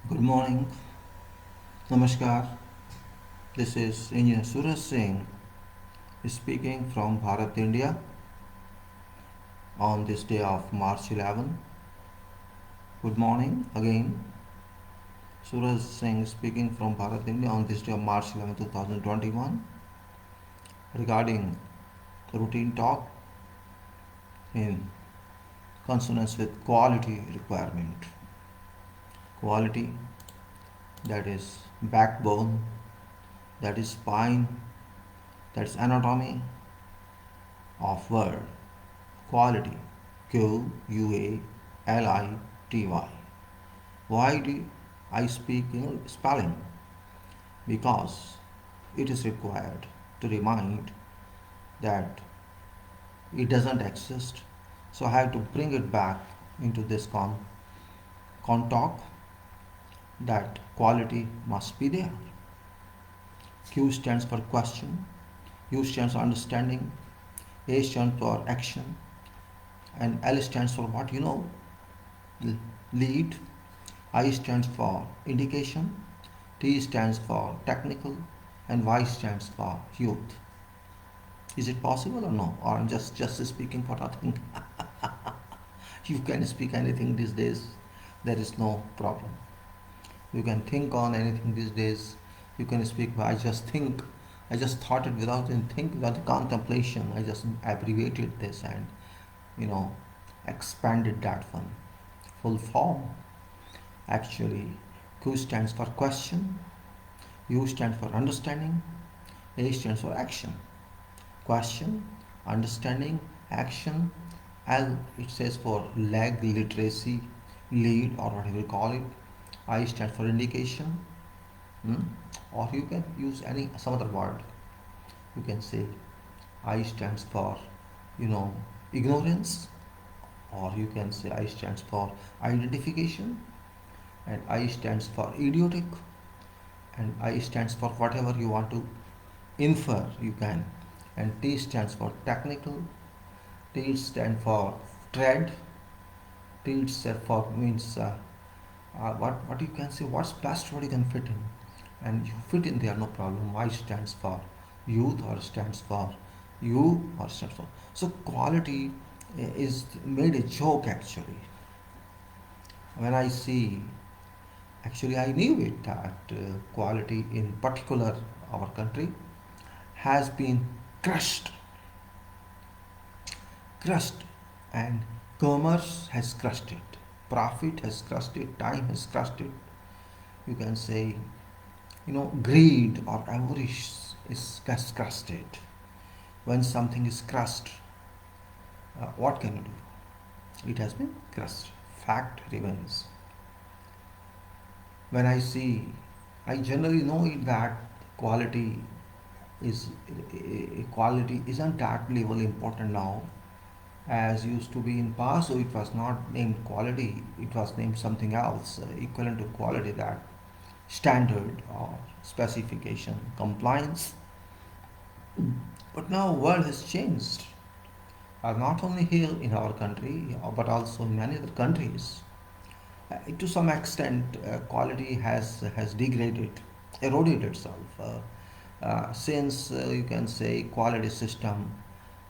Good morning, Namaskar. This is Engineer Suraj Singh speaking from Bharat, India on this day of March 11. Good morning again. Suraj Singh speaking from Bharat, India on this day of March 11, 2021 regarding routine talk in consonance with quality requirement. Quality, that is backbone, that is spine, that's anatomy of word. Quality, Quality. Why do I speak spelling? Because it is required to remind that it doesn't exist. So I have to bring it back into this con talk that quality must be there. Q stands for question, U stands for understanding, A stands for action, and L stands for what you know, lead, I stands for indication, T stands for technical, and Y stands for youth. Is it possible or no? Or I'm just speaking for nothing? You can speak anything these days. There is no problem. You can think on anything these days. You can speak. I just think. I just thought it without any think, without contemplation. I just abbreviated this and you know expanded that one. Full form. Actually, Q stands for question, U stands for understanding, A stands for action. Question, understanding, action. L it says for leg literacy, lead or whatever you call it. I stands for indication, hmm? Or you can use some other word. You can say I stands for ignorance, or you can say I stands for identification, and I stands for idiotic, and I stands for whatever you want to infer you can, and T stands for technical, T stands for tread, T stands for means what you can say what's best what you can fit in, and you fit in there no problem. Y stands for youth or stands for you or stands for so quality is made a joke actually. When I see actually I knew it that quality in particular our country has been crushed crushed and commerce has crushed it, profit has crushed it, time has crushed it. You can say greed or avarice has crushed it. When something is crushed, what can you do? It has been crushed. Fact remains. When I see, I generally know it that quality is quality isn't that level important now as used to be in past. So it was not named quality; it was named something else, equivalent to quality, that standard or specification, compliance. But now world has changed. Not only here in our country, but also in many other countries. To some extent, quality has degraded, eroded itself since you can say quality system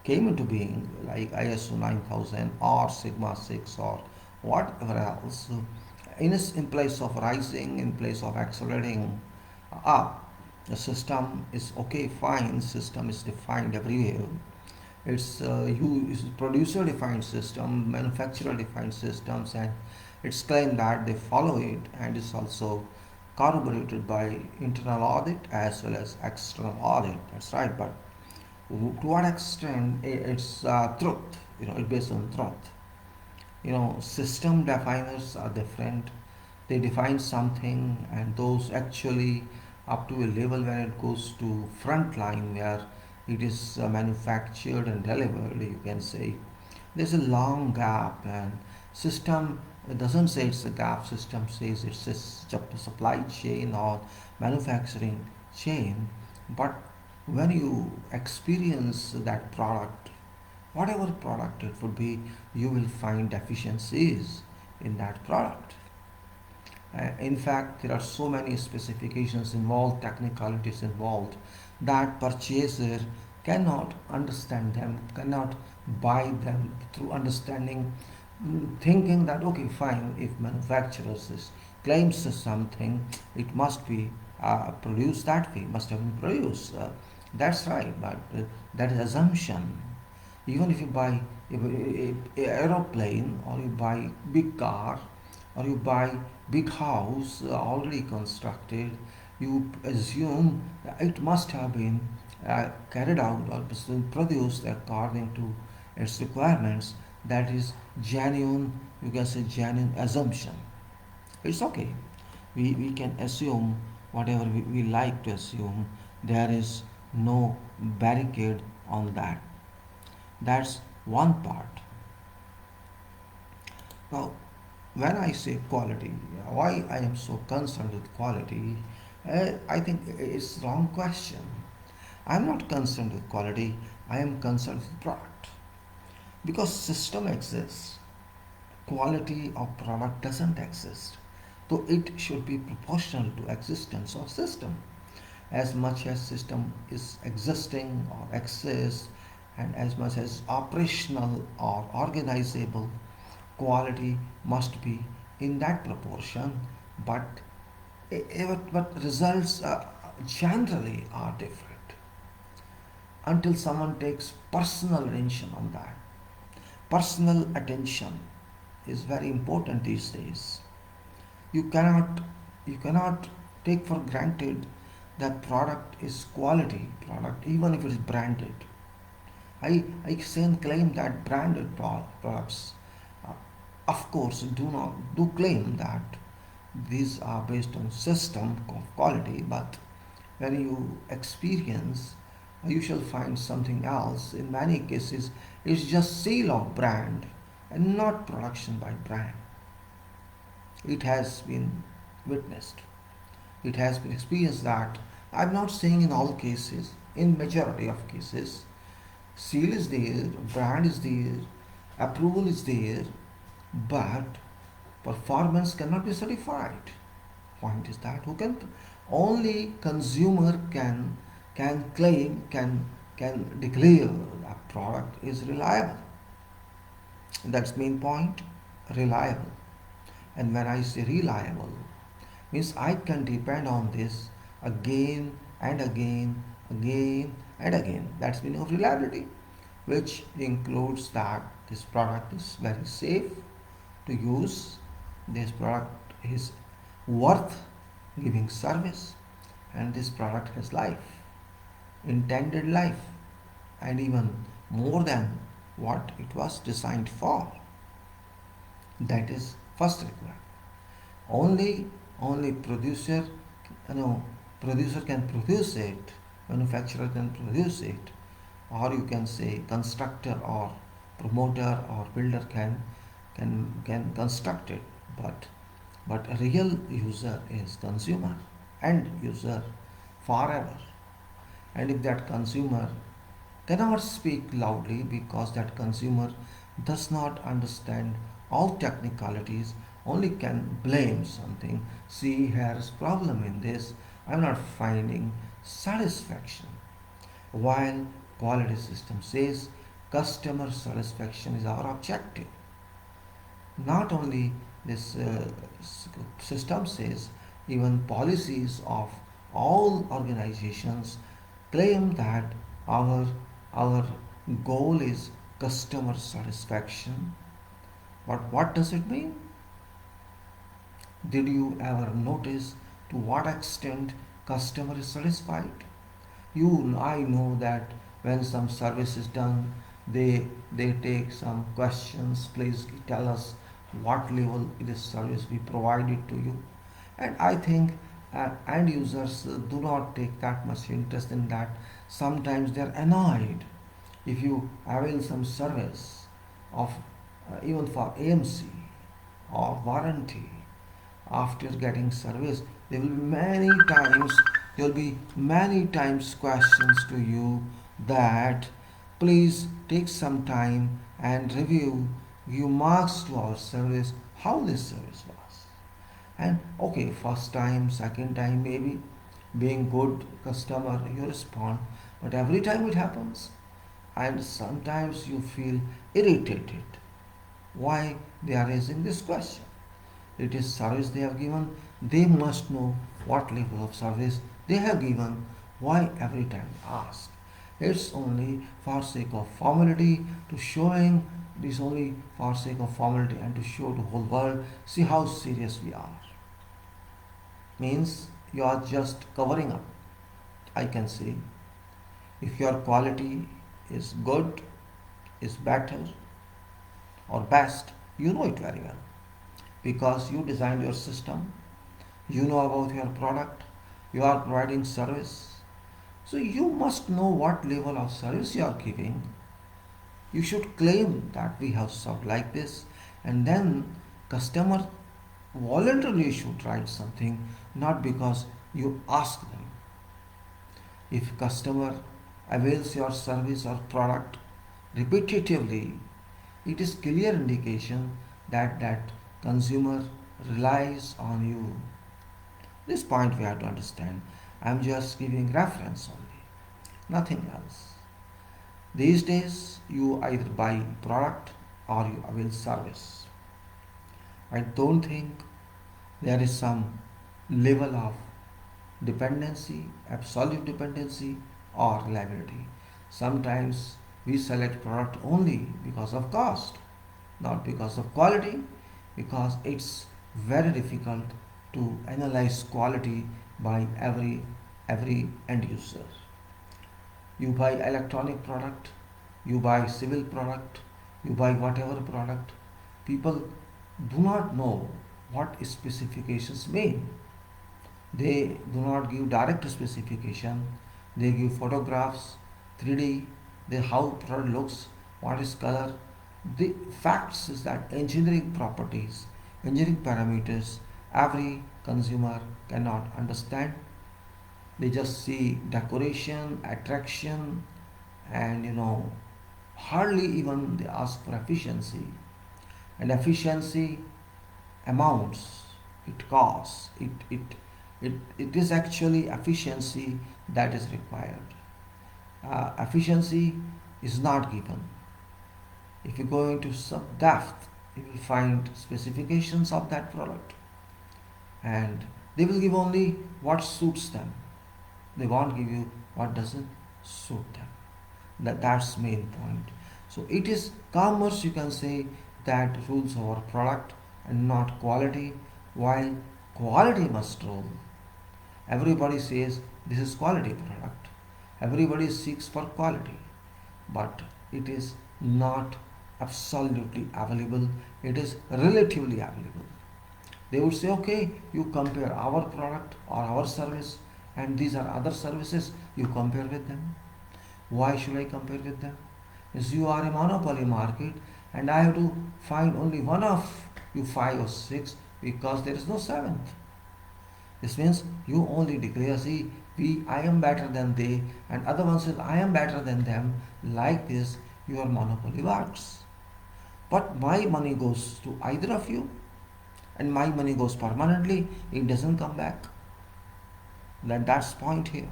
came into being, like ISO 9000 or Sigma 6 or whatever else. In place of rising, in place of accelerating up, the system is okay, fine. System is defined everywhere. It's producer defined system, manufacturer defined systems, and it's claimed that they follow it, and it's also corroborated by internal audit as well as external audit. That's right, but to what extent it's truth? It's based on truth. System definers are different. They define something, and those actually up to a level when it goes to front line where it is manufactured and delivered, you can say there's a long gap, and system doesn't say it's a gap. System says it's a supply chain or manufacturing chain. But when you experience that product, whatever product it would be, you will find deficiencies in that product. In fact, there are so many specifications involved, technicalities involved, that purchaser cannot understand them, cannot buy them through understanding, thinking that okay, fine, if manufacturers claims something, it must be produced that way, must have been produced. That's right, but that is assumption. Even if you buy a aeroplane, or you buy big car, or you buy big house already constructed, you assume that it must have been carried out or produced according to its requirements. That is genuine, you can say genuine assumption. It's okay. We can assume whatever we like to assume. There is no barricade on that. That's one part. Now, when I say quality, why I am so concerned with quality, I think it's wrong question. I'm not concerned with quality. I am concerned with product. Because system exists, quality of product doesn't exist. So it should be proportional to existence of system. As much as system is existing or exists, and as much as operational or organizable, quality must be in that proportion, but but results generally are different until someone takes personal attention on that. Personal attention is very important these days. You cannot you cannot take for granted that product is quality product even if it is branded. I can claim that branded products, uh, of course, do claim that these are based on system of quality, but when you experience, you shall find something else. In many cases, it's just sale of brand and not production by brand. It has been witnessed. It has been experienced that I'm not saying in all cases, in majority of cases, seal is there, brand is there, approval is there, but performance cannot be certified. Point is that who can only consumer can claim can declare a product is reliable. That's main point, reliable. And when I say reliable, means I can depend on this again and again, again and again. That's meaning of reliability, which includes that this product is very safe to use, this product is worth giving service, and this product has life, intended life, and even more than what it was designed for. That is first requirement. Only producer, you know, producer can produce it, manufacturer can produce it, or you can say constructor or promoter or builder can construct it, but a real user is consumer, end user forever. And if that consumer cannot speak loudly because that consumer does not understand all technicalities, only can blame something. See, here's problem in this. I'm not finding satisfaction. While quality system says customer satisfaction is our objective. Not only this system says, even policies of all organizations claim that our goal is customer satisfaction. But what does it mean? Did you ever notice to what extent customer is satisfied? I know that when some service is done, they take some questions. Please tell us what level this service we provided to you. And I think end users do not take that much interest in that. Sometimes they are annoyed if you avail some service of even for AMC or warranty. After getting service, there will be many times questions to you that please take some time and review, give marks to our service, how this service was. And okay, first time, second time, maybe being good customer, you respond. But every time it happens, and sometimes you feel irritated. Why they are raising this question? It is service they have given. They must know what level of service they have given. Why every time ask? It's only for sake of formality, to showing this only for sake of formality and to show the whole world, see how serious we are. Means you are just covering up. I can say if your quality is good, is better or best, you know it very well because you designed your system, you know about your product, you are providing service. So you must know what level of service you are giving. You should claim that we have served like this, and then customer voluntarily should write something, not because you ask them. If customer avails your service or product repetitively, it is clear indication that that consumer relies on you. This point we have to understand. I am just giving reference only, nothing else. These days, you either buy product or you avail service. I don't think there is some level of dependency, absolute dependency, or liability. Sometimes we select product only because of cost, not because of quality, because it's very difficult to analyze quality by every end user. You buy electronic product, you buy civil product, you buy whatever product, people do not know what specifications mean. They do not give direct specification, they give photographs, 3D, they how product looks, what is color. The facts is that engineering properties, engineering parameters, every consumer cannot understand. They just see decoration, attraction, and hardly even they ask for efficiency. And efficiency amounts, it costs, it is actually efficiency that is required. Efficiency is not given. If you go into some depth, you will find specifications of that product, and they will give only what suits them. They won't give you what doesn't suit them. That's main point. So it is commerce, you can say, that rules over product and not quality, while quality must rule. Everybody says this is quality product. Everybody seeks for quality, but it is not absolutely available. It is relatively available. They would say, okay, you compare our product or our service and these are other services, you compare with them. Why should I compare with them? As you are a monopoly market and I have to find only one of you five or six because there is no seventh. This means you only declare, see, I am better than they, and other one says, I am better than them. Like this, your monopoly works. But my money goes to either of you, and my money goes permanently, it doesn't come back. That's point here.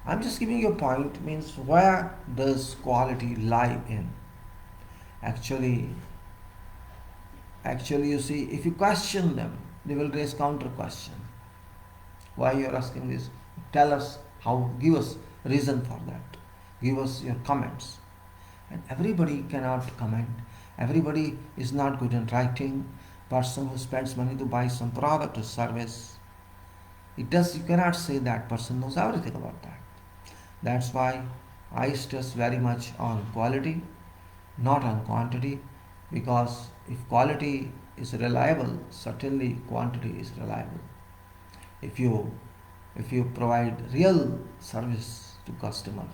I'm just giving you a point, means where does quality lie in? Actually, you see, if you question them, they will raise counter question. Why you are asking this? Tell us how, give us reason for that. Give us your comments. And everybody cannot comment. Everybody is not good in writing. Person who spends money to buy some product or service, you cannot say that person knows everything about that. That's why I stress very much on quality, not on quantity, because if quality is reliable, certainly quantity is reliable. If you provide real service to customer,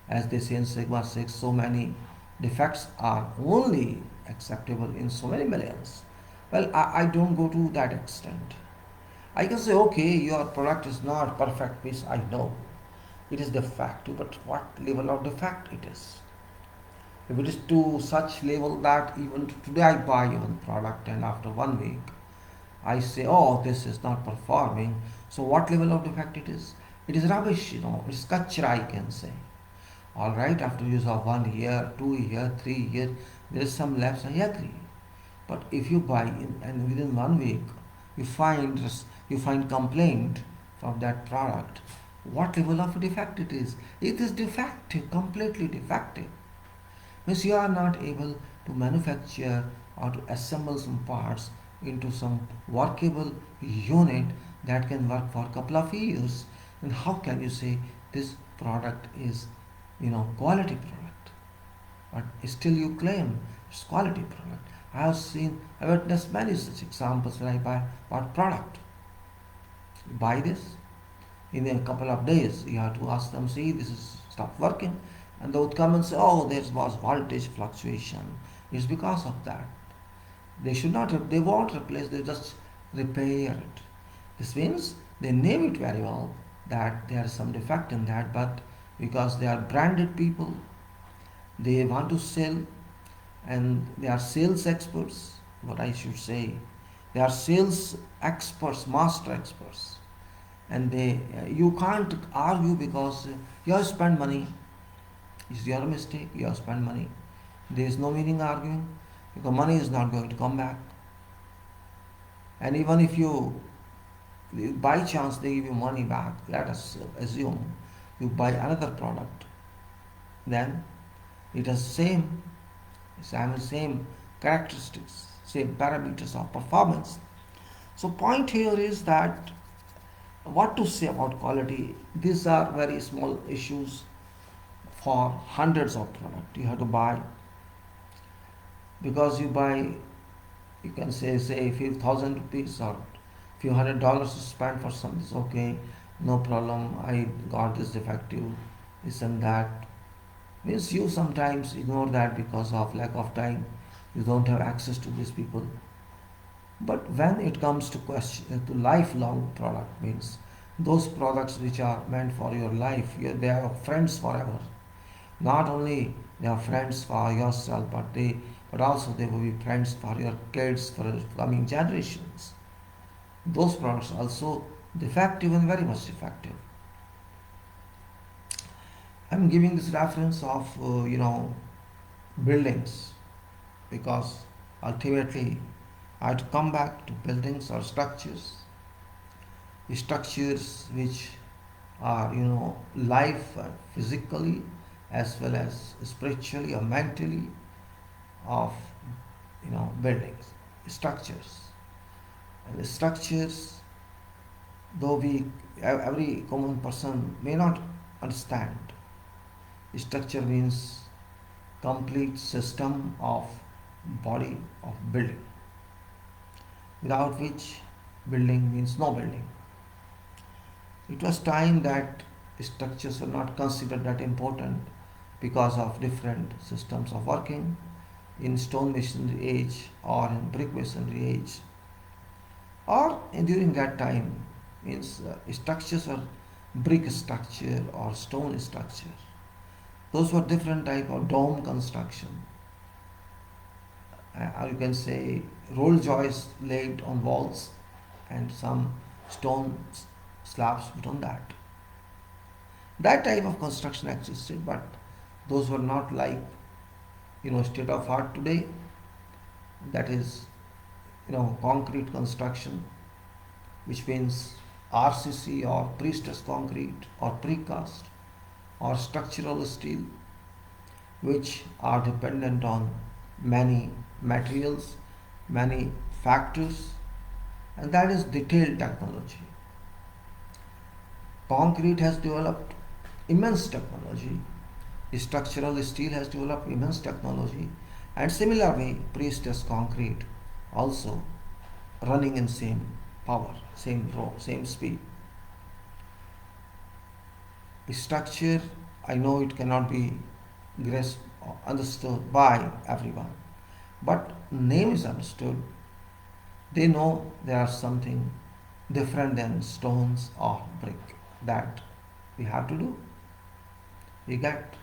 as they say in Sigma 6, so many defects are only acceptable in so many millions. Well, I don't go to that extent. I can say, okay, your product is not perfect piece, I know. It is defect, but what level of defect it is? If it is to such level that even today I buy one product and after 1 week I say, oh, this is not performing. So what level of defect it is? It is rubbish, it's kachra, I can say. All right, after use of 1 year, 2 year, 3 years, there is some lapse, I agree. But if you buy and within 1 week you find complaint from that product, what level of defect it is? It is defective, completely defective. Means you are not able to manufacture or to assemble some parts into some workable unit that can work for a couple of years. And how can you say this product is, quality product? But still you claim it's quality product. I witnessed many such examples when I buy what product. You buy this, in a couple of days you have to ask them, see, this is stopped working, and they would come and say, oh, there was voltage fluctuation. It's because of that. They won't replace, they just repair it. This means they name it very well that there is some defect in that, but because they are branded people, they want to sell, and they are sales experts, what I should say. They are sales experts, master experts, and you can't argue because you have spent money. It's your mistake. You have spent money. There is no meaning arguing because money is not going to come back. And even if by chance they give you money back, let us assume you buy another product, then it has same characteristics, same parameters of performance. So point here is that what to say about quality. These are very small issues for hundreds of products you have to buy, because you can say a few thousand rupees or few $100 to spend for something. It's okay, no problem, I got this defective, this and that. Means you sometimes ignore that because of lack of time. You don't have access to these people. But when it comes to to lifelong product, means those products which are meant for your life, they are friends forever. Not only they are friends for yourself, but also they will be friends for your kids, for the coming generations. Those products also defective and very much defective. I'm giving this reference of buildings, because ultimately I have to come back to buildings or structures which are life physically as well as spiritually or mentally of buildings, structures. And the structures, though every common person may not understand, structure means complete system of body of building, without which building means no building. It was time that structures were not considered that important because of different systems of working in stone masonry age or in brick masonry age, or during that time means structures were brick structure or stone structure. Those were different type of dome construction, or you can say roll joists laid on walls and some stone slabs put on that. That type of construction existed, but those were not like state of art today. That is concrete construction, which means RCC or pre-stressed concrete or precast or structural steel, which are dependent on many materials, many factors, and that is detailed technology. Concrete has developed immense technology, structural steel has developed immense technology, and similarly pre-stressed concrete also running in same power, same flow, same speed. Structure, I know it cannot be grasped or understood by everyone, but name is understood. They know there are something different than stones or brick that we have to do. We get.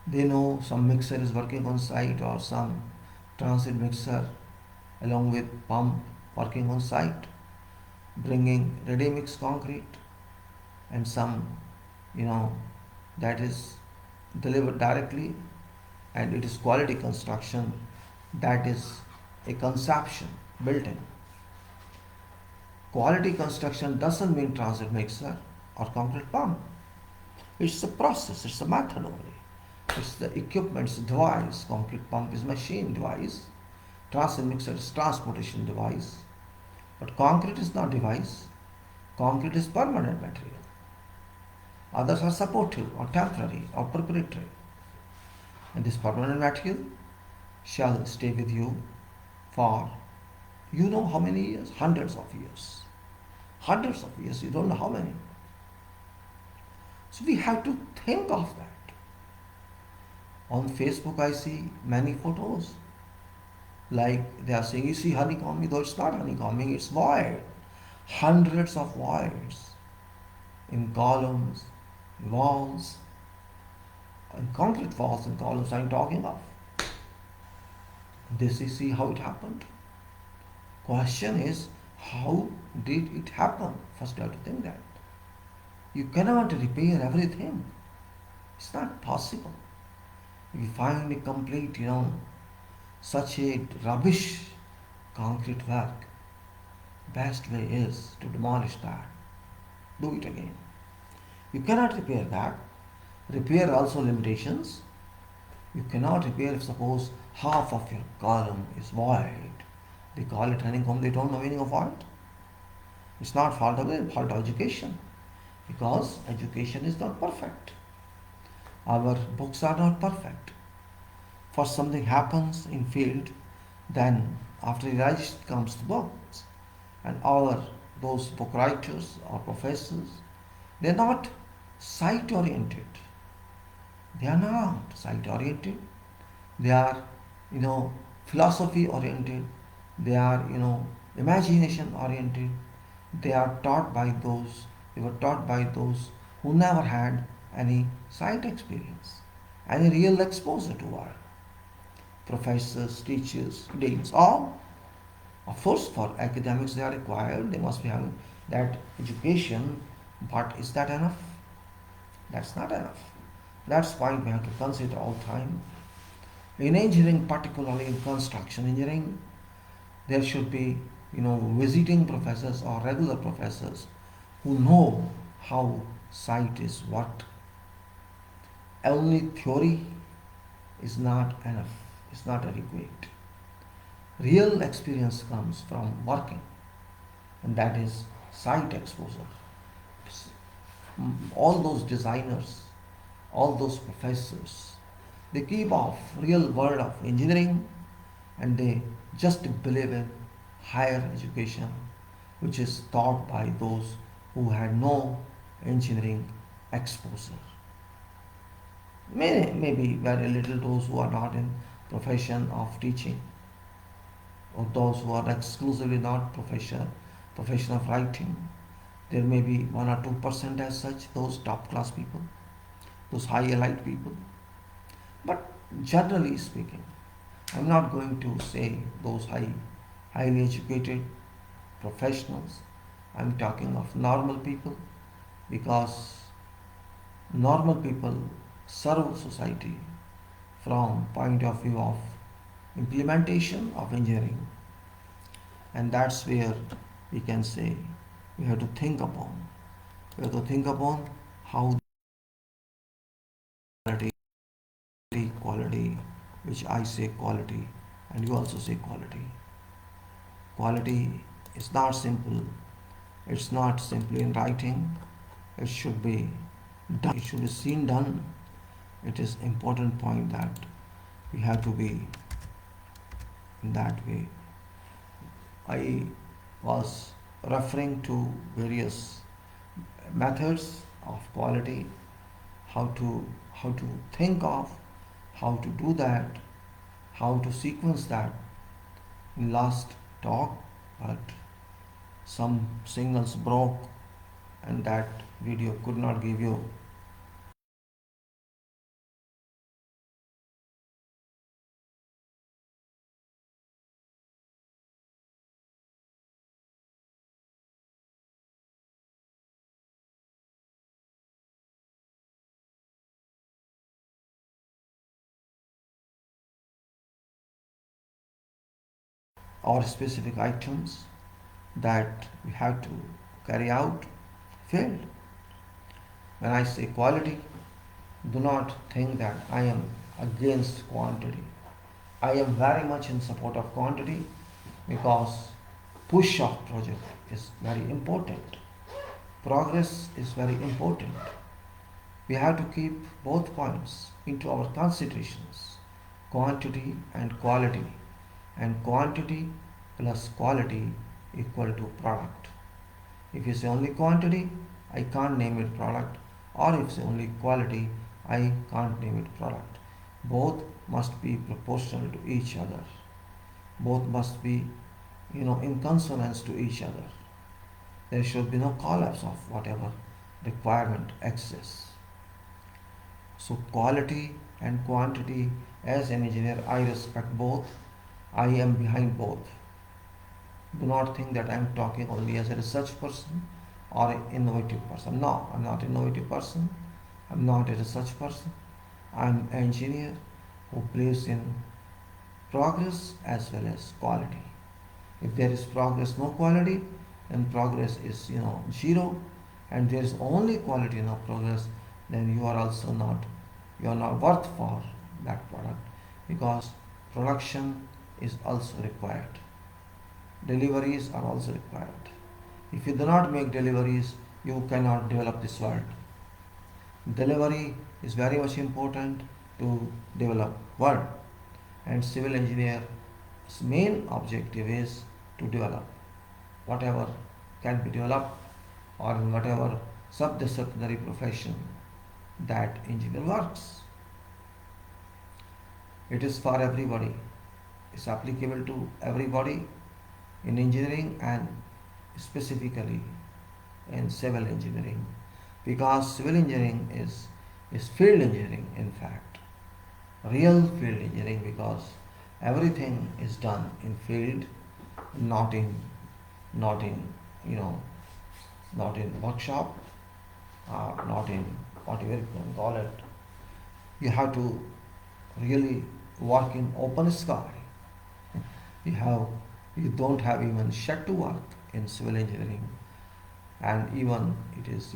They know some mixer is working on site or some transit mixer along with pump working on site, bringing ready mix concrete and some, you know, that is delivered directly, and it is quality construction, that is a conception built in. Quality construction doesn't mean transit mixer or concrete pump. It's a process, it's a method only. It's the equipment, it's a device. Concrete pump is machine device. Transit mixer is transportation device. But concrete is not device. Concrete is permanent material. Others are supportive or temporary or preparatory. And this permanent material shall stay with you for you know how many years? Hundreds of years. Hundreds of years, you don't know how many. So we have to think of that. On Facebook, I see many photos. Like they are saying, you see honeycombing, though it's not honeycombing, it's void. Hundreds of voids in columns, walls, and concrete walls and columns I'm talking of. This is see how it happened. Question is, how did it happen? First you have to think that. You cannot repair everything. It's not possible. If you find a complete, such a rubbish concrete work, best way is to demolish that. Do it again. You cannot repair that. Repair also limitations. You cannot repair if suppose half of your column is void. They call it honeycomb, they don't know meaning of void. It's not fault of them, fault of education. Because education is not perfect. Our books are not perfect. First something happens in field, then after realization comes the books. And those book writers or professors, they're not site oriented. They are not site oriented. They are, philosophy oriented. They are, imagination oriented. They are taught by those, they were taught by those who never had any site experience, any real exposure to work. Professors, teachers, deans, all. Of course, for academics they are required, they must be having that education, but is that enough? That's not enough. That's why we have to consider all the time. In engineering, particularly in construction engineering, there should be, visiting professors or regular professors who know how site is worked. Only theory is not enough, is not adequate. Real experience comes from working, and that is site exposure. All those designers, all those professors, they keep off real world of engineering, and they just believe in higher education, which is taught by those who had no engineering exposure. Maybe very little those who are not in profession of teaching, or those who are exclusively not profession of writing. There may be 1 or 2% as such, those top class people, those high elite people. But generally speaking, I'm not going to say those highly educated professionals. I'm talking of normal people, because normal people serve society from point of view of implementation of engineering, and that's where we can say we have to think upon. We have to think upon how quality, which I say quality, and you also say quality. Quality is not simple. It's not simply in writing. It should be done. It should be seen done. It is important point that we have to be in that way. I was referring to various methods of quality, how to think of, how to do that, how to sequence that in last talk, but some signals broke and that video could not give you or specific items that we have to carry out failed. When I say quality, do not think that I am against quantity. I am very much in support of quantity because push of project is very important. Progress is very important. We have to keep both points into our considerations, quantity and quality, and quantity plus quality equal to product. If you say only quantity, I can't name it product, or if you say only quality, I can't name it product. Both must be proportional to each other. Both must be, in consonance to each other. There should be no collapse of whatever requirement exists. So quality and quantity, as an engineer, I respect both. I am behind both. Do not think that I am talking only as a research person or an innovative person. No, I'm not an innovative person. I'm not a research person. I'm an engineer who believes in progress as well as quality. If there is progress, no quality, then progress is zero, and there is only quality, no progress, then you are also not worth for that product, because production is also required. Deliveries are also required. If you do not make deliveries, you cannot develop this world. Delivery is very much important to develop world, and civil engineer's main objective is to develop whatever can be developed, or in whatever subdisciplinary profession that engineer works. It is for everybody. It's applicable to everybody in engineering, and specifically in civil engineering, because civil engineering is field engineering, in fact, real field engineering, because everything is done in field, not in not in you know not in workshop, or not in whatever you can call it. You have to really work in open sky. You have you don't have even shed to work in civil engineering, and even it is,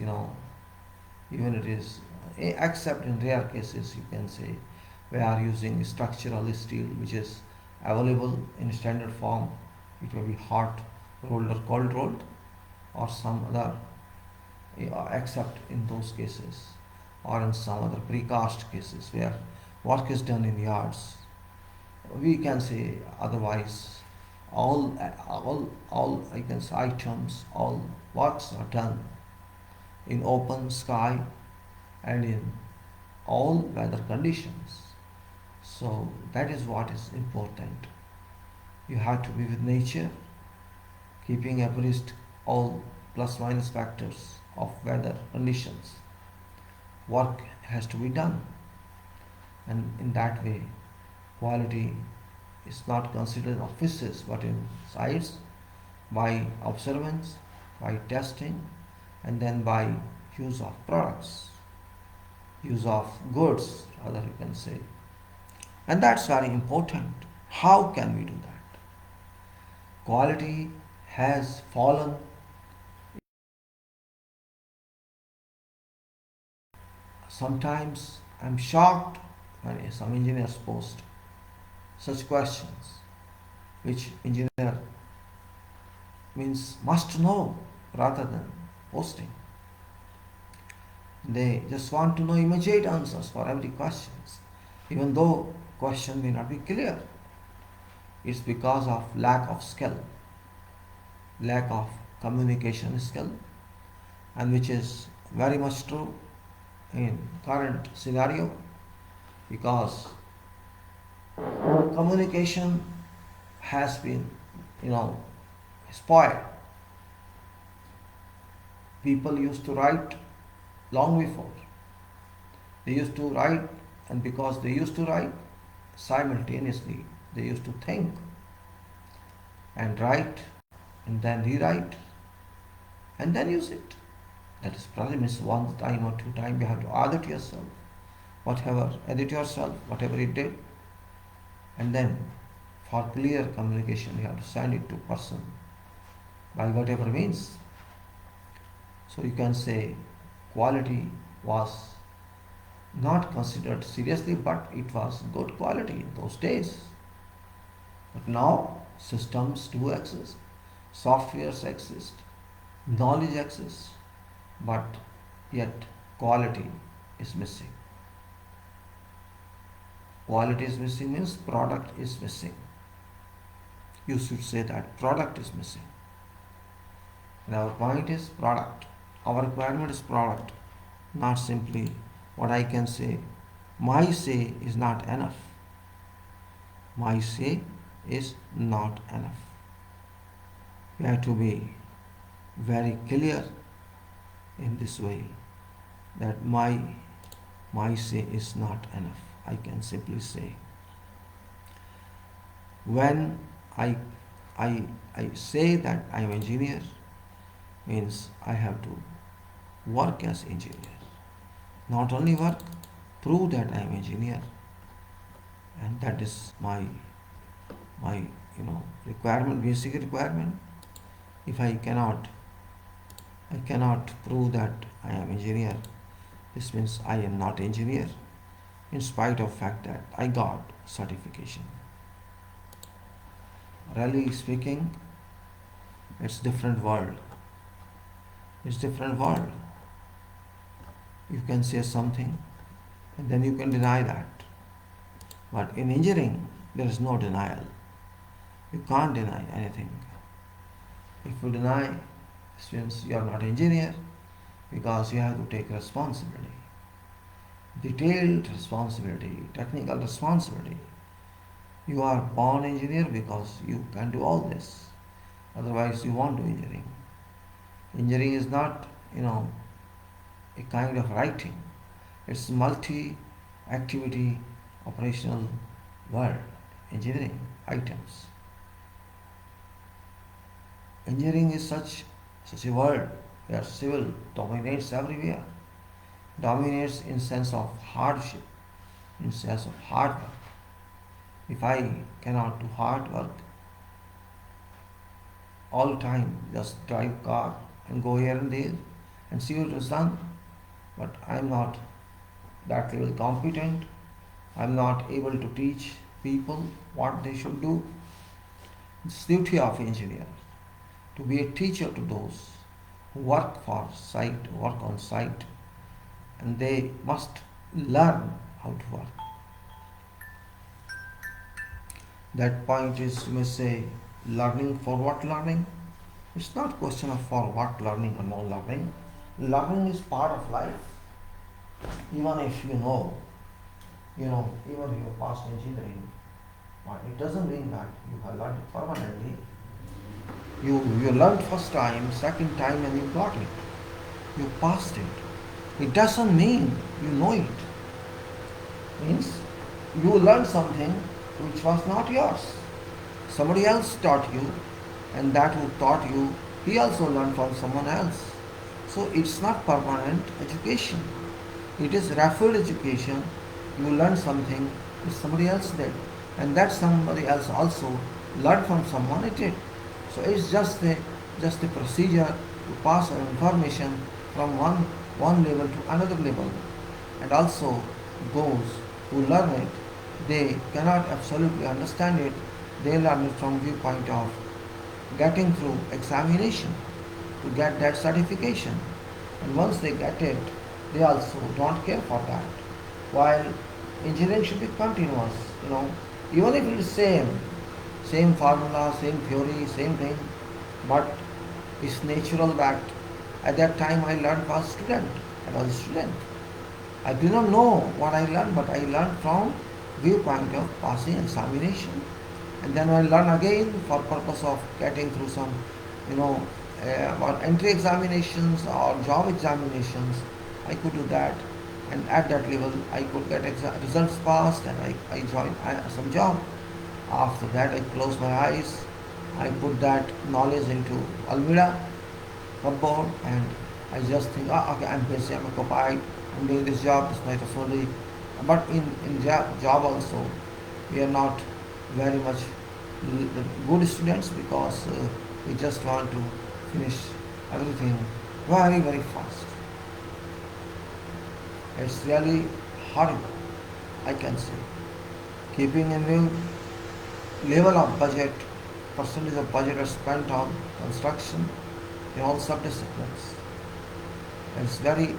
except in rare cases, you can say, we are using structural steel which is available in standard form. It may be hot rolled or cold rolled, or some other, except in those cases, or in some other precast cases where work is done in yards. We can say otherwise, all I can say items, all works are done in open sky and in all weather conditions. So that is what is important. You have to be with nature, keeping abreast all plus minus factors of weather conditions. Work has to be done, and in that way, quality is not considered in offices but in sites, by observance, by testing, and then by use of products, use of goods, rather you can say. And that's very important. How can we do that? Quality has fallen. Sometimes I'm shocked when some engineers post such questions, which engineer means must know rather than posting. They just want to know immediate answers for every question, even though question may not be clear. It's because of lack of skill, lack of communication skill, and which is very much true in current scenario, because communication has been, you know, spoiled. People used to write long before. They used to write, and because they used to write, simultaneously they used to think and write and then rewrite and then use it. That is problem is one time or two times you have to edit yourself, whatever you did, and then For clear communication, you have to send it to person by whatever means. So you can say quality was not considered seriously, but it was good quality in those days. But now systems do exist, softwares exist, knowledge exists, but yet quality is missing. Quality is missing means product is missing. You should say that product is missing. And our point is product. Our requirement is product, not simply what I can say. My say is not enough. My say is not enough. We have to be very clear in this way that my say is not enough. I can simply say when I I say that I am engineer means I have to work as engineer. Not only work, prove that I am engineer, and that is my requirement, basic requirement. If I cannot prove that I am engineer, this means I am not engineer, in spite of fact that I got certification. Really speaking, it's different world. It's different world. You can say something and then you can deny that. But in engineering, there is no denial. You can't deny anything. If you deny, this means you are not engineer, because you have to take responsibility. Detailed responsibility, technical responsibility. You are born engineer because you can do all this. Otherwise you won't do engineering. Engineering is not, a kind of writing. It's multi-activity operational world, engineering items. Engineering is such a world where civil dominates everywhere. Dominates in sense of hardship, in sense of hard work. If I cannot do hard work all the time, just drive car and go here and there and see what is done, but I am not that level competent, I am not able to teach people what they should do. It's the duty of engineer to be a teacher to those who work for site, work on site, and they must learn how to work. That point is, you may say, learning for what learning? It's not question of for what learning or no learning. Learning is part of life. Even if even if you passed engineering, but it doesn't mean that you have learned it permanently. You learned first time, second time, and you got it. You passed it. It doesn't mean you know it. It means you learned something which was not yours. Somebody else taught you, and that who taught you, he also learned from someone else. So it's not permanent education. It is referred education. You learn something which somebody else did, and that somebody else also learned from someone it did. So it's just a procedure to pass on information from one level to another level. And also those who learn it, they cannot absolutely understand it. They learn it from viewpoint of getting through examination to get that certification. And once they get it, they also don't care for that. While engineering should be continuous, even if it is same formula, same theory, same thing, but it's natural that at that time I learned as a student. I was a student. I did not know what I learned, but I learned from viewpoint of passing examination. And then I learn again for purpose of getting through some, about entry examinations or job examinations. I could do that, and at that level I could get results passed, and I joined some job. After that I closed my eyes, I put that knowledge into Almira cupboard, and I just think, okay, I'm busy, I'm occupied, I'm doing this job, this might fully. But in job also, we are not very much the good students because we just want to finish everything very very fast. It's really horrible, I can say. Keeping in view level of budget, percentage of budget are spent on construction in all sub-disciplines. It's very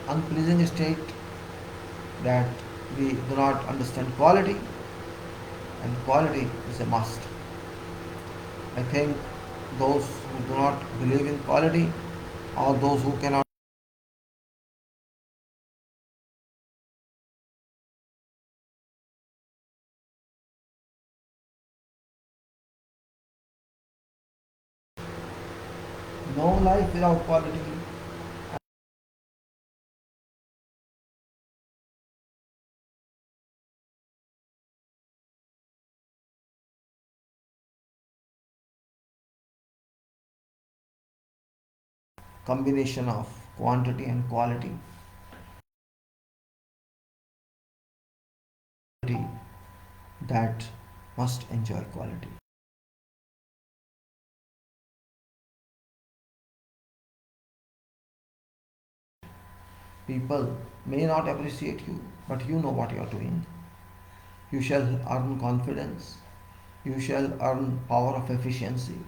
unpleasing state that we do not understand quality, and quality is a must. I think those who do not believe in quality or those who cannot know life without quality, combination of quantity and quality that must enjoy quality. People may not appreciate you, but you know what you are doing. You shall earn confidence. You shall earn power of efficiency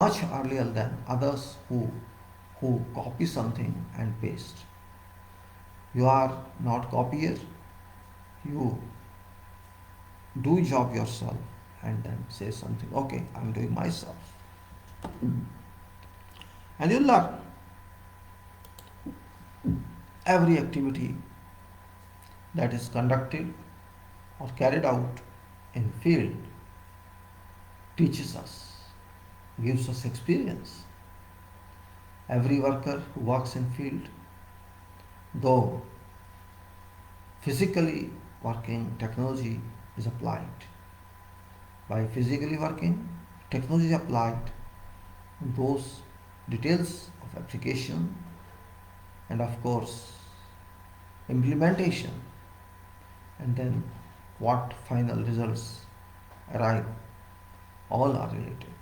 much earlier than others who copy something and paste. You are not copier. You do job yourself and then say something. Okay, I'm doing myself, and you learn every activity that is conducted or carried out in field teaches us, gives us experience. Every worker who works in field, though physically working, technology is applied. By physically working, technology is applied. Those details of application and of course implementation, and then what final results arrive, all are related.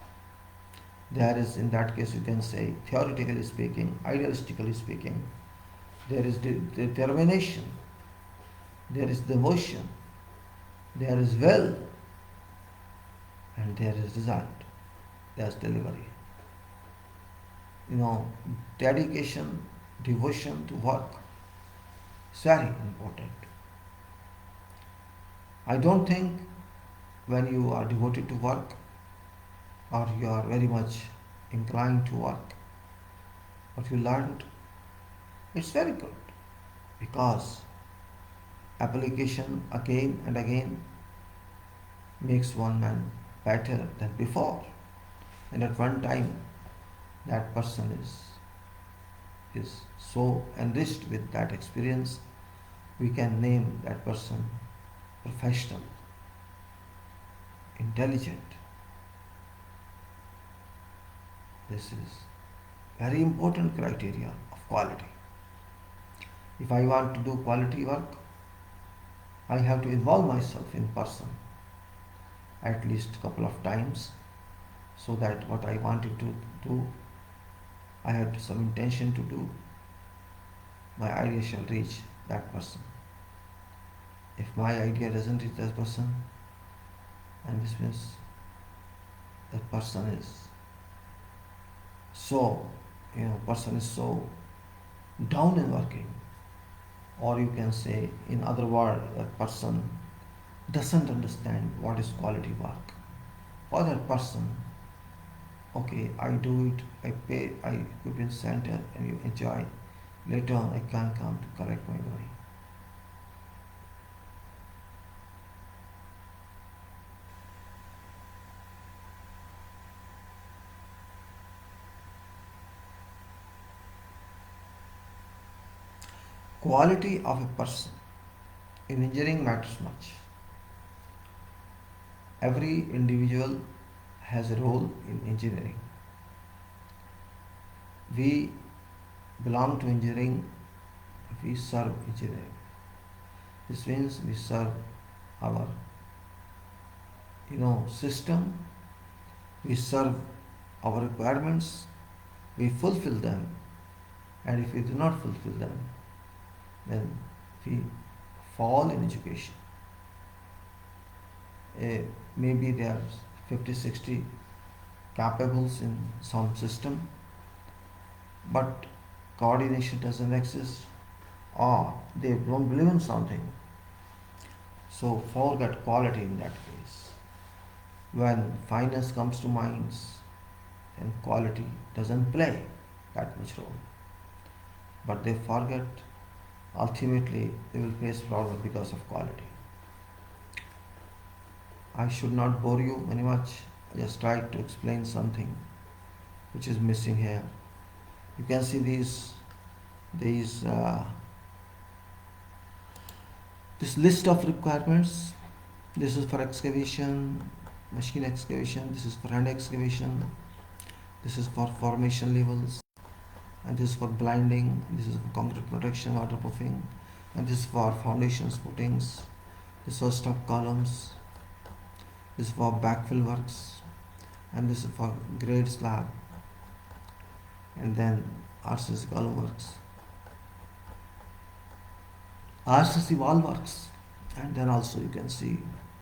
There is, in that case, you can say, theoretically speaking, idealistically speaking, there is determination, there is devotion, there is will, and there is result, there's delivery. Dedication, devotion to work is very important. I don't think when you are devoted to work or you are very much inclined to work, what you learned, it's very good because application again and again makes one man better than before. And at one time, that person is so enriched with that experience, we can name that person professional, intelligent. This is very important criteria of quality. If I want to do quality work, I have to involve myself in person at least a couple of times so that what I wanted to do, I had some intention to do, my idea shall reach that person. If my idea doesn't reach that person, and this means that person is so, person is so down in working, or you can say, in other words, that person doesn't understand what is quality work. For that person, okay, I do it, I pay, I put in center, and you enjoy. Later on, I can come to collect my money. Quality of a person in engineering matters much. Every individual has a role in engineering. We belong to engineering we serve engineering. This means we serve our system, we serve our requirements, we fulfill them, and if we do not fulfill them, then we fall in education. Maybe there are 50, 60 capables in some system, but coordination doesn't exist, or they don't believe in something. So forget quality in that case. When finance comes to minds, then quality doesn't play that much role. But they forget, ultimately they will face problem because of quality. I should not bore you very much. I just tried to explain something which is missing here. You can see these this list of requirements. This is for excavation, machine excavation. This is for hand excavation. This is for formation levels, and this is for blinding. This is for concrete protection, waterproofing, and this is for foundations, footings. This is for stop columns. This is for backfill works, and this is for grade slab, and then RCC column works, RCC wall works, and then also you can see